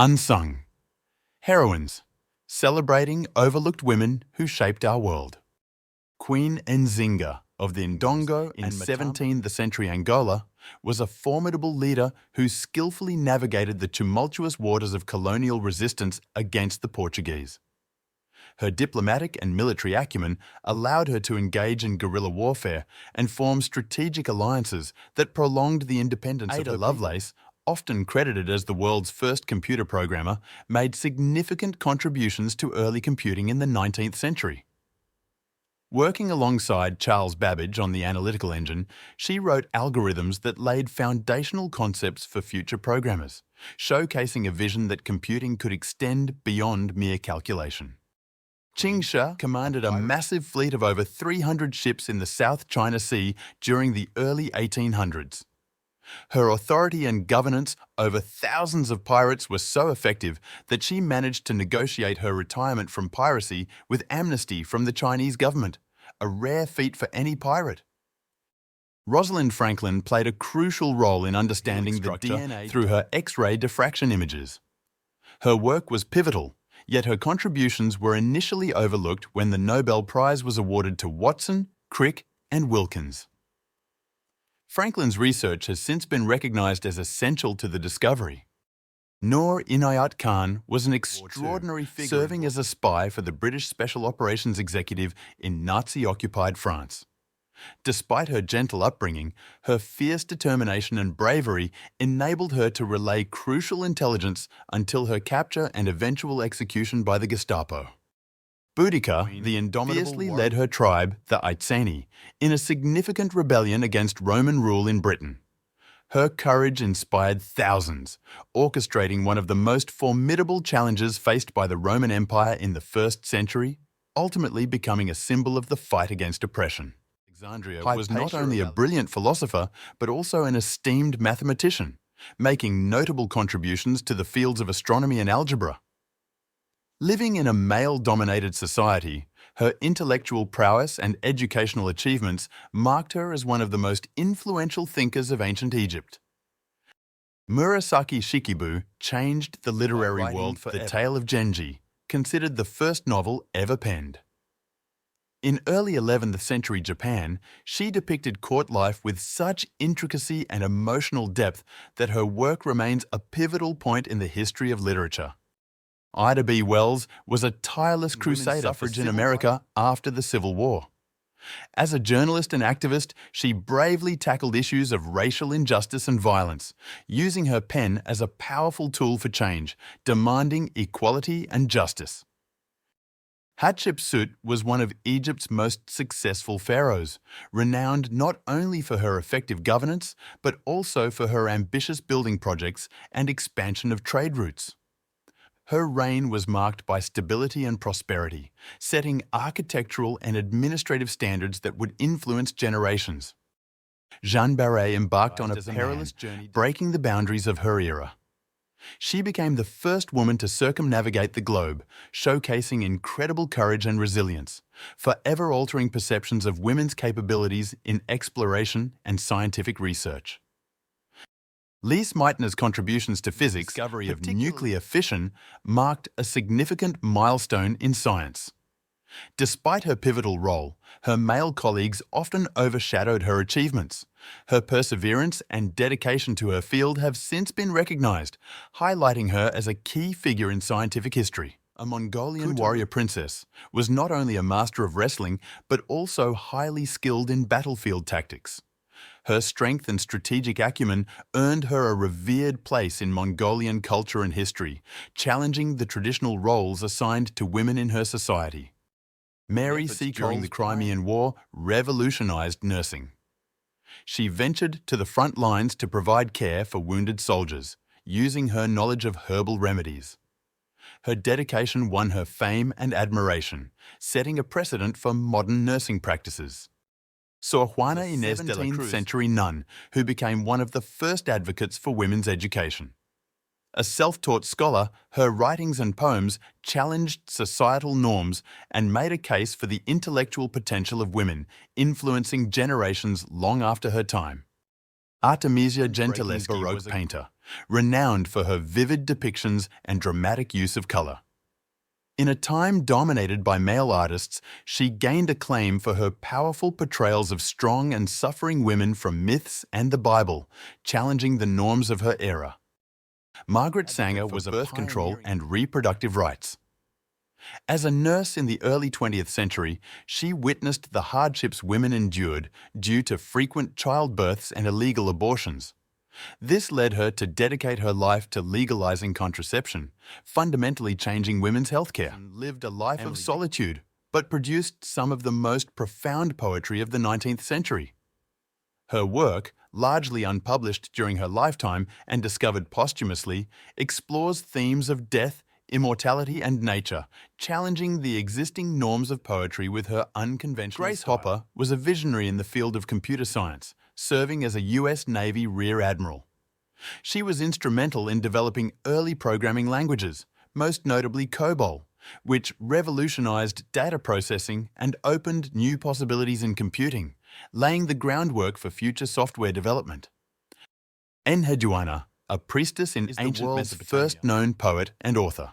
Unsung. Heroines, celebrating overlooked women who shaped our world. Queen Nzinga of the Ndongo in 17th century Angola was a formidable leader who skillfully navigated the tumultuous waters of colonial resistance against the Portuguese. Her diplomatic and military acumen allowed her to engage in guerrilla warfare and form strategic alliances that prolonged the independence of her Lovelace, often credited as the world's first computer programmer, made significant contributions to early computing in the 19th century. Working alongside Charles Babbage on the analytical engine, she wrote algorithms that laid foundational concepts for future programmers, showcasing a vision that computing could extend beyond mere calculation. Qing Shi commanded a massive fleet of over 300 ships in the South China Sea during the early 1800s. Her authority and governance over thousands of pirates were so effective that she managed to negotiate her retirement from piracy with amnesty from the Chinese government, a rare feat for any pirate. Rosalind Franklin played a crucial role in understanding the DNA through her X-ray diffraction images. Her work was pivotal, yet her contributions were initially overlooked when the Nobel Prize was awarded to Watson, Crick, and Wilkins. Franklin's research has since been recognized as essential to the discovery. Noor Inayat Khan was an extraordinary figure serving as a spy for the British Special Operations Executive in Nazi-occupied France. Despite her gentle upbringing, her fierce determination and bravery enabled her to relay crucial intelligence until her capture and eventual execution by the Gestapo. Boudica, the indomitable, fiercely led her tribe, the Itseni, in a significant rebellion against Roman rule in Britain. Her courage inspired thousands, orchestrating one of the most formidable challenges faced by the Roman Empire in the 1st century, ultimately becoming a symbol of the fight against oppression. Alexandria was not only a brilliant philosopher, but also an esteemed mathematician, making notable contributions to the fields of astronomy and algebra. Living in a male-dominated society, her intellectual prowess and educational achievements marked her as one of the most influential thinkers of ancient Egypt. Murasaki Shikibu changed the literary world forever. The Tale of Genji, considered the first novel ever penned. In early 11th century Japan, she depicted court life with such intricacy and emotional depth that her work remains a pivotal point in the history of literature. Ida B. Wells was a tireless crusader for suffrage in America after the Civil War. As a journalist and activist, she bravely tackled issues of racial injustice and violence, using her pen as a powerful tool for change, demanding equality and justice. Hatshepsut was one of Egypt's most successful pharaohs, renowned not only for her effective governance, but also for her ambitious building projects and expansion of trade routes. Her reign was marked by stability and prosperity, setting architectural and administrative standards that would influence generations. Jeanne Barré embarked on a perilous journey, breaking the boundaries of her era. She became the first woman to circumnavigate the globe, showcasing incredible courage and resilience, forever altering perceptions of women's capabilities in exploration and scientific research. Lise Meitner's contributions to physics, discovery of nuclear fission, marked a significant milestone in science. Despite her pivotal role, her male colleagues often overshadowed her achievements. Her perseverance and dedication to her field have since been recognized, highlighting her as a key figure in scientific history. A Mongolian warrior princess was not only a master of wrestling, but also highly skilled in battlefield tactics. Her strength and strategic acumen earned her a revered place in Mongolian culture and history, challenging the traditional roles assigned to women in her society. Mary Seacole during the Crimean War revolutionized nursing. She ventured to the front lines to provide care for wounded soldiers, using her knowledge of herbal remedies. Her dedication won her fame and admiration, setting a precedent for modern nursing practices. Sor Juana Inés de la Cruz, 17th century nun who became one of the first advocates for women's education. A self-taught scholar, her writings and poems challenged societal norms and made a case for the intellectual potential of women, influencing generations long after her time. Artemisia Gentileschi, Baroque painter, renowned for her vivid depictions and dramatic use of color. In a time dominated by male artists, she gained acclaim for her powerful portrayals of strong and suffering women from myths and the Bible, challenging the norms of her era. Margaret Sanger was a birth control and reproductive rights. As a nurse in the early 20th century, she witnessed the hardships women endured due to frequent childbirths and illegal abortions. This led her to dedicate her life to legalizing contraception, fundamentally changing women's healthcare. Lived a life of solitude, but produced some of the most profound poetry of the 19th century. Her work, largely unpublished during her lifetime and discovered posthumously, explores themes of death, immortality and nature, challenging the existing norms of poetry with her unconventional Grace style. Hopper was a visionary in the field of computer science, serving as a US Navy Rear Admiral. She was instrumental in developing early programming languages, most notably COBOL, which revolutionized data processing and opened new possibilities in computing, laying the groundwork for future software development. Enheduanna, a priestess in ancient world's first known poet and author.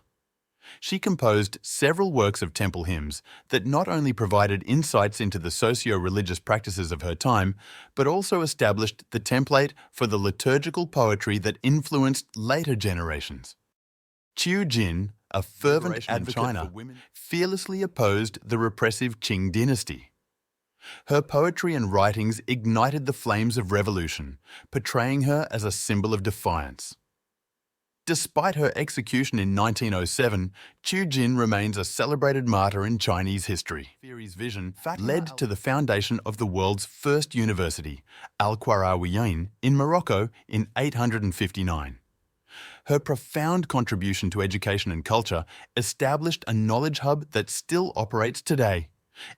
She composed several works of temple hymns that not only provided insights into the socio-religious practices of her time, but also established the template for the liturgical poetry that influenced later generations. Qiu Jin, a fervent advocate in China, fearlessly opposed the repressive Qing dynasty. Her poetry and writings ignited the flames of revolution, portraying her as a symbol of defiance. Despite her execution in 1907, Qiu Jin remains a celebrated martyr in Chinese history. Theory's vision led to the foundation of the world's first university, Al-Qarawiyyin, in Morocco in 859. Her profound contribution to education and culture established a knowledge hub that still operates today,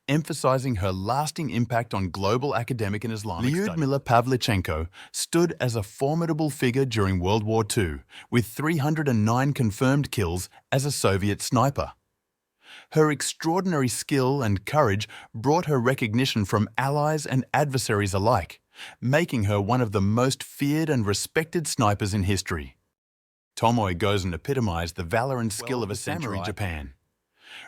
emphasizing her lasting impact on global academic and Islamic studies. Lyudmila Pavlichenko stood as a formidable figure during World War II, with 309 confirmed kills as a Soviet sniper. Her extraordinary skill and courage brought her recognition from allies and adversaries alike, making her one of the most feared and respected snipers in history. Tomoe Gozen epitomized the valor and skill of a samurai Japan.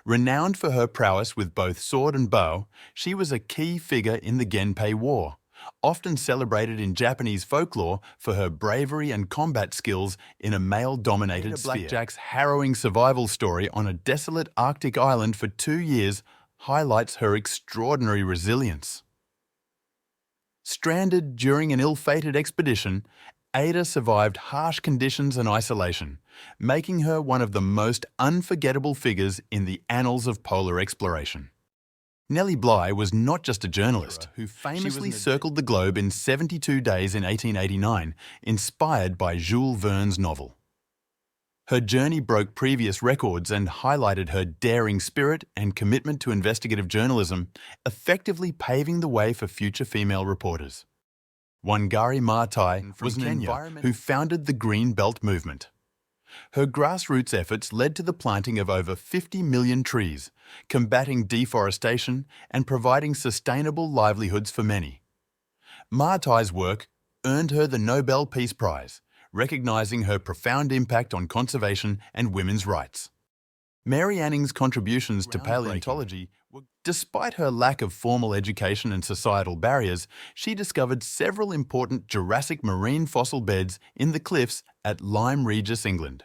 Renowned for her prowess with both sword and bow, she was a key figure in the Genpei War, often celebrated in Japanese folklore for her bravery and combat skills in a male-dominated sphere. Blackjack's harrowing survival story on a desolate Arctic island for 2 years highlights her extraordinary resilience. Stranded during an ill-fated expedition, Ada survived harsh conditions and isolation, making her one of the most unforgettable figures in the annals of polar exploration. Nellie Bly was not just a journalist who famously circled the globe in 72 days in 1889, inspired by Jules Verne's novel. Her journey broke previous records and highlighted her daring spirit and commitment to investigative journalism, effectively paving the way for future female reporters. Wangari Maathai was an environmentalist who founded the Green Belt movement. Her grassroots efforts led to the planting of over 50 million trees, combating deforestation and providing sustainable livelihoods for many. Maathai's work earned her the Nobel Peace Prize, recognizing her profound impact on conservation and women's rights. Mary Anning's contributions to paleontology were. Despite her lack of formal education and societal barriers, she discovered several important Jurassic marine fossil beds in the cliffs at Lyme Regis, England.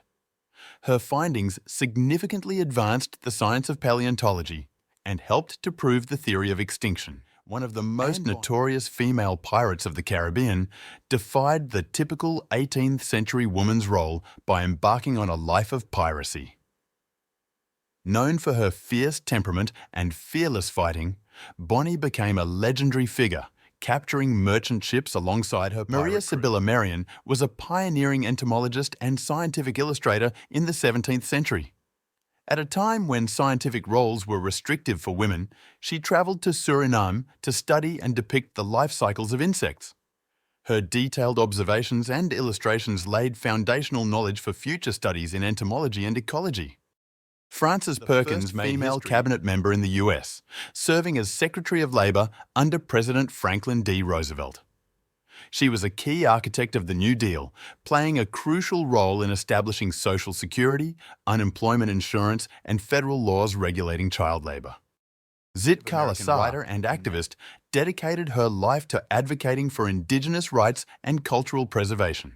Her findings significantly advanced the science of paleontology and helped to prove the theory of extinction. One of the most notorious female pirates of the Caribbean defied the typical 18th century woman's role by embarking on a life of piracy. Known for her fierce temperament and fearless fighting, Bonny became a legendary figure, capturing merchant ships alongside her pirate Maria Sibylla Merian was a pioneering entomologist and scientific illustrator in the 17th century. At a time when scientific roles were restrictive for women, she travelled to Suriname to study and depict the life cycles of insects. Her detailed observations and illustrations laid foundational knowledge for future studies in entomology and ecology. Frances Perkins, female cabinet member in the US, serving as Secretary of Labor under President Franklin D. Roosevelt. She was a key architect of the New Deal, playing a crucial role in establishing Social Security, unemployment insurance, and federal laws regulating child labour. Zitkala Sa, writer and activist, dedicated her life to advocating for Indigenous rights and cultural preservation.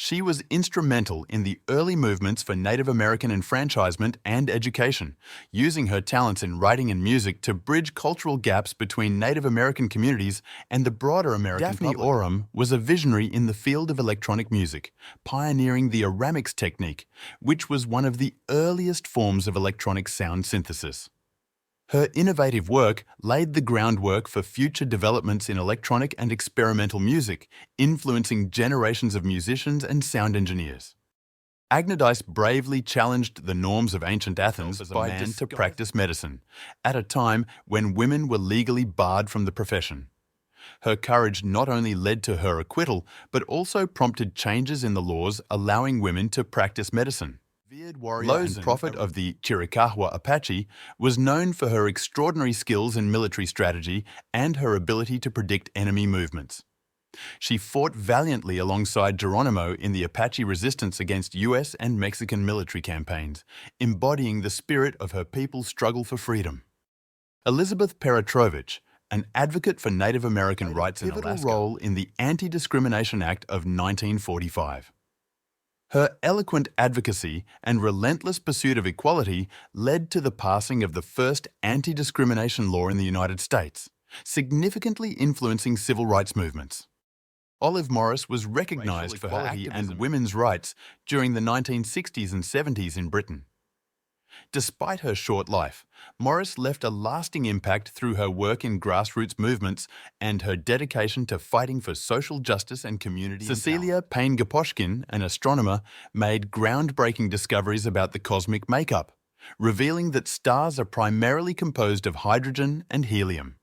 She was instrumental in the early movements for Native American enfranchisement and education, using her talents in writing and music to bridge cultural gaps between Native American communities and the broader American public. Daphne Oram was a visionary in the field of electronic music, pioneering the aramics technique, which was one of the earliest forms of electronic sound synthesis. Her innovative work laid the groundwork for future developments in electronic and experimental music, influencing generations of musicians and sound engineers. Agnes bravely challenged the norms of ancient Athens by to practice medicine, at a time when women were legally barred from the profession. Her courage not only led to her acquittal, but also prompted changes in the laws allowing women to practice medicine. Lozan, prophet of the Chiricahua Apache, was known for her extraordinary skills in military strategy and her ability to predict enemy movements. She fought valiantly alongside Geronimo in the Apache resistance against US and Mexican military campaigns, embodying the spirit of her people's struggle for freedom. Elizabeth Peratrovich, an advocate for Native American rights in Alaska, played a pivotal role in the Anti-Discrimination Act of 1945. Her eloquent advocacy and relentless pursuit of equality led to the passing of the first anti-discrimination law in the United States, significantly influencing civil rights movements. Olive Morris was recognized for her activism and women's rights during the 1960s and 70s in Britain. Despite her short life, Morris left a lasting impact through her work in grassroots movements and her dedication to fighting for social justice and community empowerment. Cecilia Payne-Gaposchkin, an astronomer, made groundbreaking discoveries about the cosmic makeup, revealing that stars are primarily composed of hydrogen and helium.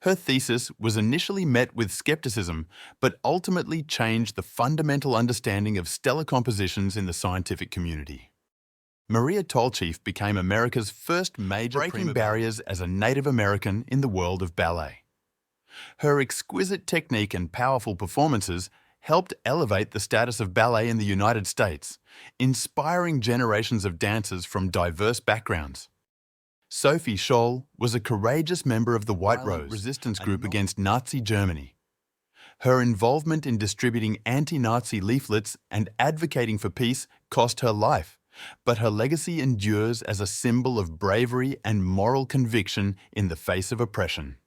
Her thesis was initially met with skepticism, but ultimately changed the fundamental understanding of stellar compositions in the scientific community. Maria Tolchief became America's first major breaking barriers as a Native American in the world of ballet. Her exquisite technique and powerful performances helped elevate the status of ballet in the United States, inspiring generations of dancers from diverse backgrounds. Sophie Scholl was a courageous member of the White Rose resistance group against Nazi Germany. Her involvement in distributing anti-Nazi leaflets and advocating for peace cost her life, but her legacy endures as a symbol of bravery and moral conviction in the face of oppression.